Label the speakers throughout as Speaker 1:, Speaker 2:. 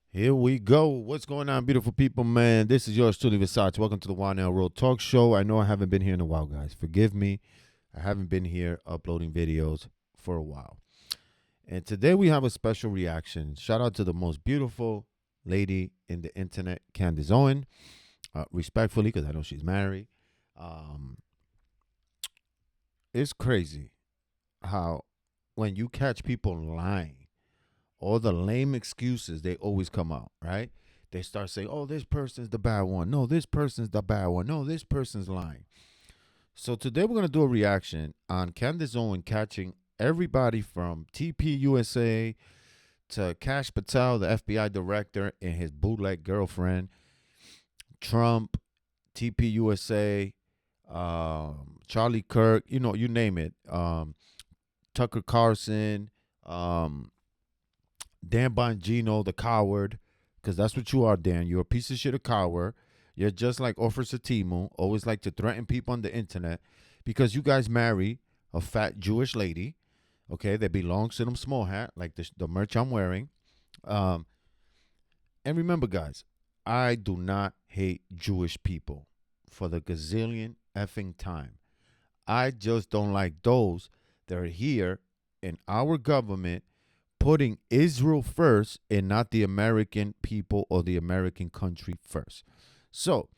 Speaker 1: Here we go. What's going on, beautiful people, man? This is yours truly, Versace. Welcome to the YNL Road Talk Show. I know I haven't been here in a while, guys. Forgive me. I haven't been here uploading videos for a while. And today we have a special reaction. Shout out to the most beautiful lady in the internet, Candace Owen. Respectfully, because I know she's married. Um, it's crazy how when you catch people lying, all the lame excuses they always come out, right? They start saying, "Oh, this person's the bad one. No, this person's the bad one. No, this person's lying." So today we're gonna do a reaction on Candace Owen catching everybody from TPUSA to Cash Patel, the FBI director, and his bootleg girlfriend, Trump, TPUSA, Charlie Kirk, you name it, Tucker Carlson, um, Dan Bongino, the coward, because that's what you are, Dan. You're a piece of shit, a coward. You're just like Officer Timu, always like to threaten people on the internet because you guys marry a fat Jewish lady, okay, that belongs to them small hat, like the merch I'm wearing. Um, and remember, guys, I do not hate Jewish people for the gazillion effing time. I just don't like those that are here in our government putting Israel first and not the American people or the American country first. So,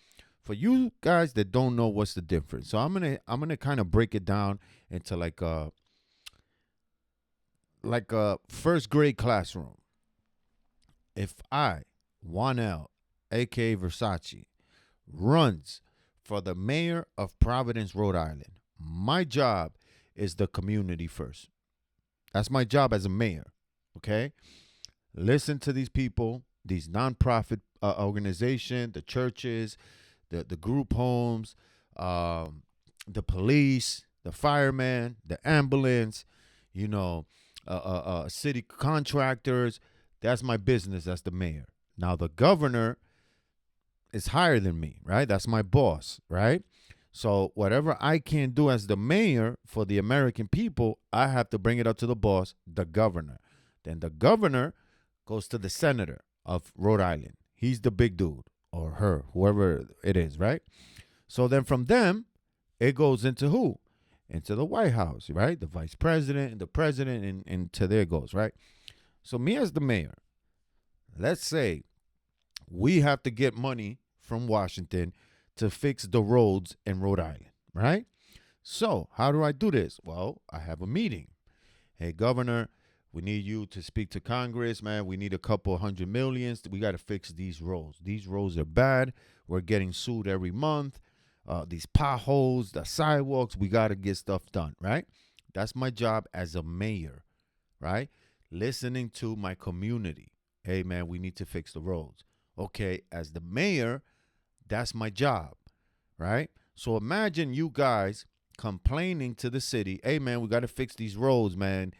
Speaker 1: for you guys that don't know what's the difference, so I'm gonna kind of break it down into like a first grade classroom. If I, Juan L, aka Versace, runs for the mayor of Providence, Rhode Island, my job is the community first. That's my job as a mayor. Okay, listen to these people, these nonprofit organizations, the churches, the group homes, um, the police, the firemen, the ambulance, you know, city contractors. That's my business as the mayor. Now the governor is higher than me, right? That's my boss, right? So whatever I can do as the mayor for the American people, I have to bring it up to the boss, the governor. Then the governor goes to the senator of Rhode Island. He's the big dude or her, whoever it is, right? So then from them, it goes into who? Into the White House, right? The vice president and the president, and to there it goes, right? So me as the mayor, let's say we have to get money from Washington to fix the roads in Rhode Island, right? So, how do I do this? Well, I have a meeting. Hey, Governor, we need you to speak to Congress, man. We need a couple hundred millions. We got to fix these roads. These roads are bad. We're getting sued every month. These potholes, the sidewalks, we got to get stuff done, right? That's my job as a mayor, right? Listening to my community. Hey, man, we need to fix the roads. Okay, as the mayor, that's my job, right? So imagine you guys complaining to the city, hey, man, we got to fix these roads, man.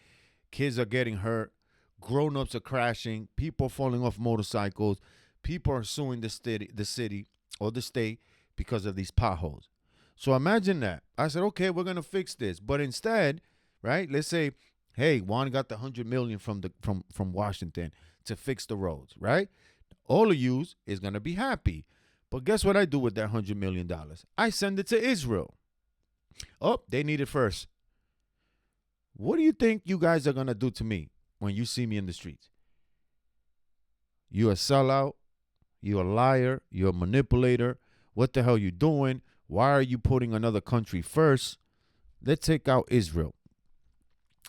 Speaker 1: Kids are getting hurt. Grown-ups are crashing. People are falling off motorcycles. People are suing the city or the state because of these potholes. So imagine that. I said, okay, we're gonna fix this. But instead, right, let's say, hey, Juan got the 100 million from Washington to fix the roads, right? All of yous is gonna be happy. But guess what I do with that $100 million? I send it to Israel. Oh, they need it first. What do you think you guys are gonna do to me when you see me in the streets? You a sellout, you a liar, you a manipulator. What the hell you doing? Why are you putting another country first? Let's take out Israel.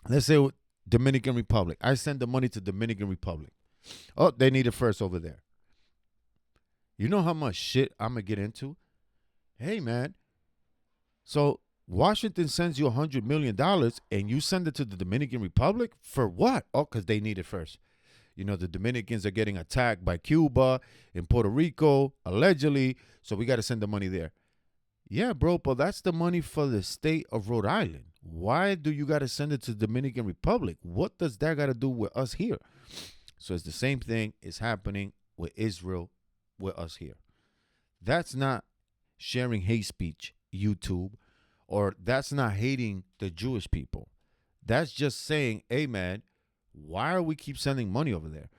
Speaker 1: Let's say Dominican Republic. I send the money to Dominican Republic. Oh, they need it first over there. You know how much shit I'm gonna get into? Hey man, so Washington sends you $100 million and you send it to the Dominican Republic for what? Oh, because they need it first. You know, the Dominicans are getting attacked by Cuba and Puerto Rico, allegedly. So we got to send the money there. Yeah, bro, but that's the money for the state of Rhode Island. Why do you got to send it to the Dominican Republic? What does that got to do with us here? So it's the same thing is happening with Israel with us here. That's not sharing hate speech, YouTube, or that's not hating the Jewish people. That's just saying, hey, man, why are we keep sending money over there?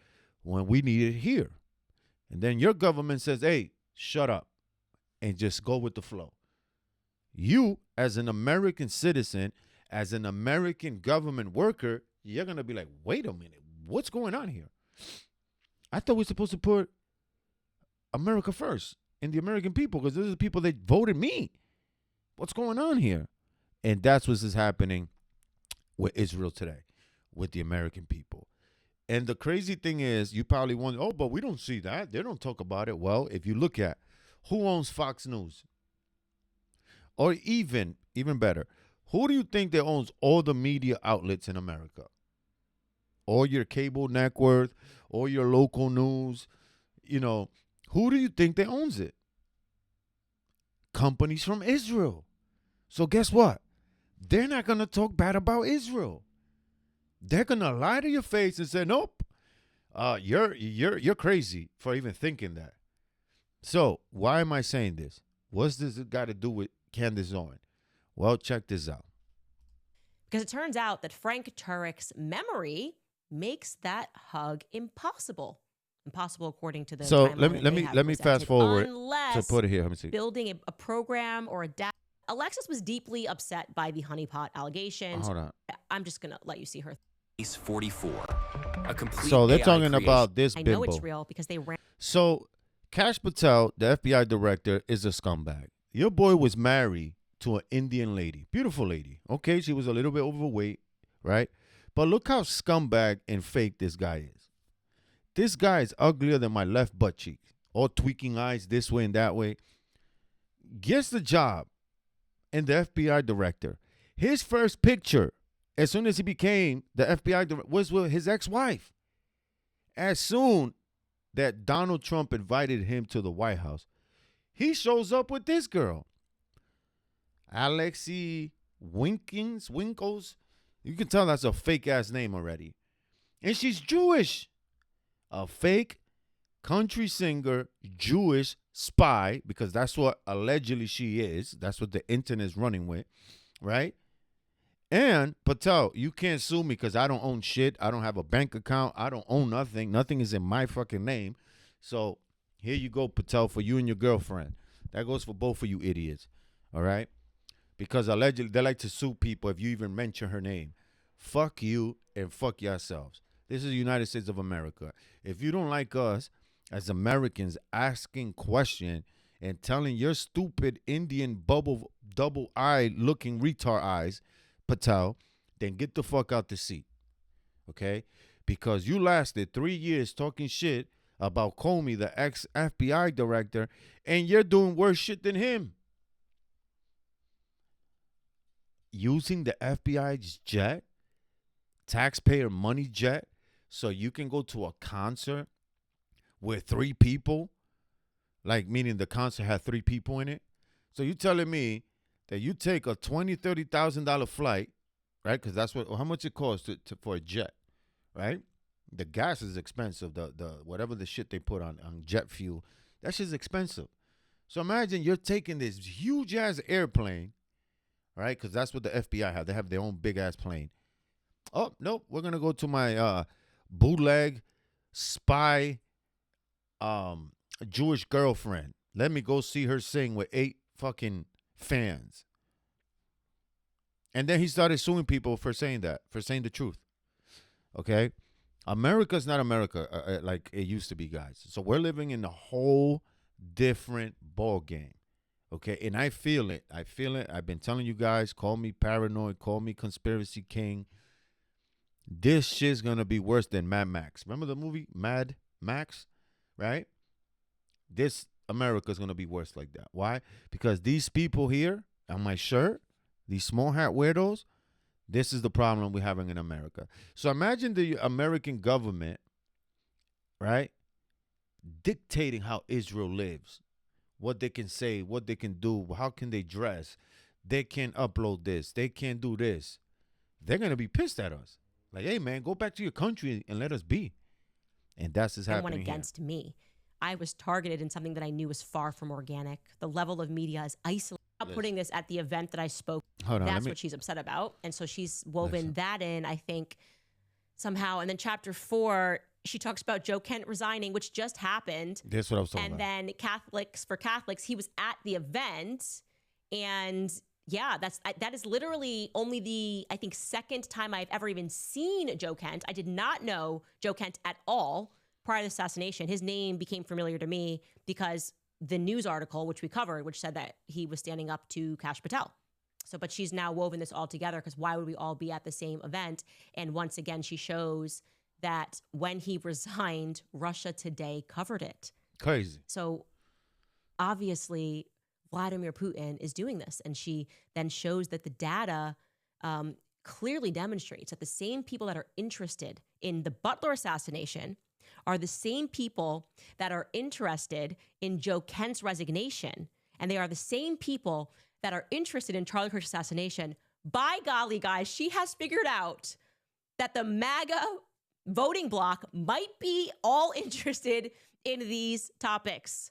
Speaker 1: when we need it here. And then your government says, hey, shut up and just go with the flow. You, as an American citizen, as an American government worker, you're going to be like, wait a minute, what's going on here? I thought we were supposed to put America first and the American people because those are the people that voted me. What's going on here? And that's what is happening with Israel today, with the American people. And the crazy thing is, you probably wonder, oh, but we don't see that. They don't talk about it. Well, if you look at who owns Fox News, or even better, who do you think that owns all the media outlets in America? All your cable network, all your local news, who do you think that owns it? Companies from Israel. So guess what? They're not going to talk bad about Israel. They're going to lie to your face and say, nope, you're crazy for even thinking that. So why am I saying this? What's this got to do with Candace Owens? Well, check this out.
Speaker 2: Because it turns out that Frank Turek's memory makes that hug impossible. Impossible according to the
Speaker 1: So let me fast forward to put it here. Let me see.
Speaker 2: Building a program or a data. Alexis was deeply upset by the honeypot allegations.
Speaker 1: Hold on.
Speaker 2: I'm just gonna let you see her.
Speaker 3: Case 44. A complete
Speaker 1: So they're
Speaker 3: AI
Speaker 1: talking
Speaker 3: creation.
Speaker 1: about this
Speaker 2: I
Speaker 1: bimbo.
Speaker 2: know it's real because they ran.
Speaker 1: So Kash Patel, the FBI director, is a scumbag. Your boy was married to an Indian lady, beautiful lady. Okay, she was a little bit overweight, right? But look how scumbag and fake this guy is. This guy is uglier than my left butt cheek, all tweaking eyes this way and that way. Gets the job and the FBI director. His first picture, as soon as he became the FBI director, was with his ex-wife. As soon that Donald Trump invited him to the White House, he shows up with this girl, Alexi Winkles. You can tell that's a fake-ass name already. And she's Jewish. A fake country singer, Jewish spy, because that's what allegedly she is. That's what the internet is running with, right? And Patel, you can't sue me because I don't own shit. I don't have a bank account. I don't own nothing. Nothing is in my fucking name. So here you go, Patel, for you and your girlfriend. That goes for both of you idiots, all right? Because allegedly they like to sue people if you even mention her name. Fuck you and fuck yourselves. This is the United States of America. If you don't like us as Americans asking questions and telling your stupid Indian double-eyed looking retard eyes, Patel, then get the fuck out the seat, okay? Because you lasted 3 years talking shit about Comey, the ex-FBI director, and you're doing worse shit than him. Using the FBI's jet, taxpayer money jet, so you can go to a concert with 3 people, like meaning the concert had 3 people in it. So you telling me that you take a $20,000, $30,000 flight, right? Because that's how much it costs for a jet, right? The gas is expensive. The whatever the shit they put on jet fuel, that shit's expensive. So imagine you're taking this huge ass airplane, right? Because that's what the FBI have. They have their own big ass plane. Oh nope, we're gonna go to my bootleg spy Jewish girlfriend. Let me go see her sing with 8 fucking fans. And then he started suing people for saying that, for saying the truth. Okay? America's not America like it used to be, guys. So we're living in a whole different ball game. Okay? And I feel it. I've been telling you guys, call me paranoid, call me conspiracy king. This shit's going to be worse than Mad Max. Remember the movie Mad Max? Right? This America's going to be worse like that. Why? Because these people here on my shirt, these small hat weirdos, this is the problem we're having in America. So imagine the American government, right, dictating how Israel lives, what they can say, what they can do, how can they dress. They can't upload this. They can't do this. They're going to be pissed at us. Like, hey, man, go back to your country and let us be. And that's what's happening
Speaker 2: went against
Speaker 1: here.
Speaker 2: me. I was targeted in something that I knew was far from organic. The level of media is isolated. Putting this at the event that I spoke, that's what she's upset about. And so she's woven that in, I think, somehow. And then chapter 4, She talks about Joe Kent resigning, which just happened.
Speaker 1: That's what I was talking
Speaker 2: And
Speaker 1: about.
Speaker 2: then Catholics, he was at the event. And yeah, that is literally only the, I think, second time I've ever even seen Joe Kent. I did not know Joe Kent at all prior to the assassination. His name became familiar to me because the news article, which we covered, which said that he was standing up to Kash Patel. So, but she's now woven this all together because why would we all be at the same event? And once again, she shows that when he resigned, Russia Today covered it.
Speaker 1: Crazy.
Speaker 2: So obviously, Vladimir Putin is doing this. And she then shows that the data clearly demonstrates that the same people that are interested in the Butler assassination are the same people that are interested in Joe Kent's resignation. And they are the same people that are interested in Charlie Kirk's assassination. By golly, guys, she has figured out that the MAGA voting bloc might be all interested in these topics.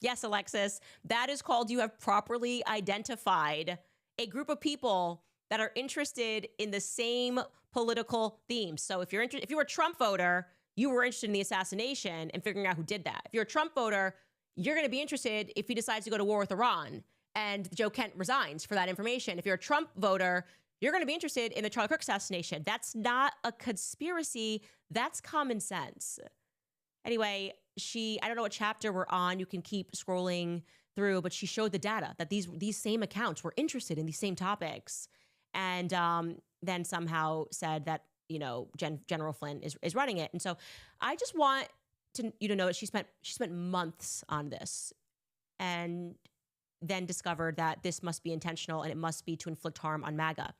Speaker 2: Yes, Alexis, that is called you have properly identified a group of people that are interested in the same political themes. So if you're if you were a Trump voter, you were interested in the assassination and figuring out who did that. If you're a Trump voter, you're going to be interested if he decides to go to war with Iran and Joe Kent resigns for that information. If you're a Trump voter, you're going to be interested in the Charlie Kirk assassination. That's not a conspiracy. That's common sense. Anyway, I don't know what chapter we're on. You can keep scrolling through, but she showed the data that these same accounts were interested in these same topics. And then somehow said that, you know, General Flynn is running it. And so I just want you to know that she spent months on this and then discovered that this must be intentional and it must be to inflict harm on MAGA.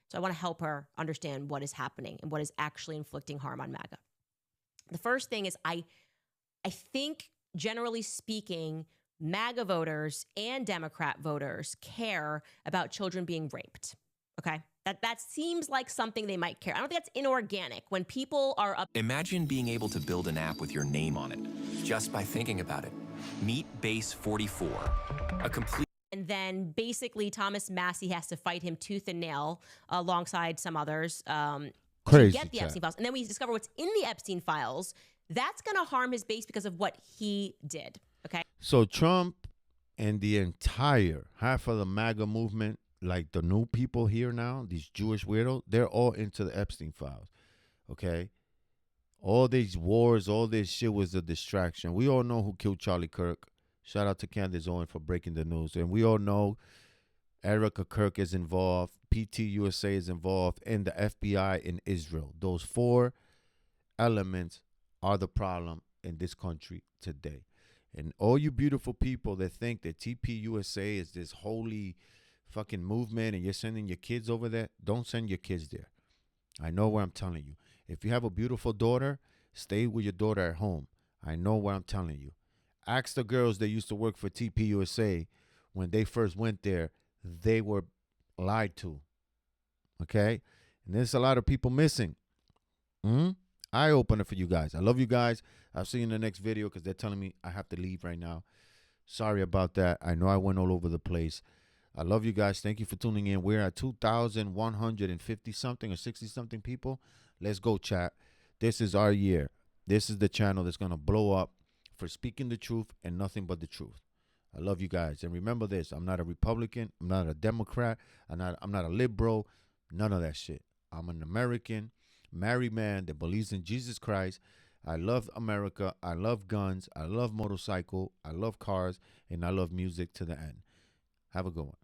Speaker 2: So I want to help her understand what is happening and what is actually inflicting harm on MAGA. The first thing is I think, generally speaking, MAGA voters and Democrat voters care about children being raped. Okay? That seems like something they might care. I don't think that's inorganic. When people are up.
Speaker 3: Imagine being able to build an app with your name on it just by thinking about it. Meet Base 44, a complete.
Speaker 2: And then basically Thomas Massey has to fight him tooth and nail alongside some others to get the Epstein files. And then we discover what's in the Epstein files. That's going to harm his base because of what he did. Okay.
Speaker 1: So Trump and the entire half of the MAGA movement, like the new people here now, these Jewish weirdos, they're all into the Epstein files. Okay. All these wars, all this shit was a distraction. We all know who killed Charlie Kirk. Shout out to Candace Owen for breaking the news. And we all know Erica Kirk is involved. PT USA is involved. And the FBI in Israel. Those four elements are the problem in this country today. And all you beautiful people that think that TP USA is this holy fucking movement and you're sending your kids over there, don't send your kids there. I know what I'm telling you. If you have a beautiful daughter, stay with your daughter at home. I know what I'm telling you. Ask the girls that used to work for TP USA when they first went there, they were lied to. Okay? And there's a lot of people missing. Eye opener for you guys. I love you guys. I'll see you in the next video because they're telling me I have to leave right now. Sorry about that. I know I went all over the place. I love you guys. Thank you for tuning in. We're at 2,150 something or 60 something people. Let's go, chat. This is our year. This is the channel that's going to blow up for speaking the truth and nothing but the truth. I love you guys. And remember this. I'm not a Republican. I'm not a Democrat. I'm not a liberal. None of that shit. I'm an American married man that believes in Jesus Christ. I love America. I love guns. I love motorcycle. I love cars. And I love music to the end. Have a good one.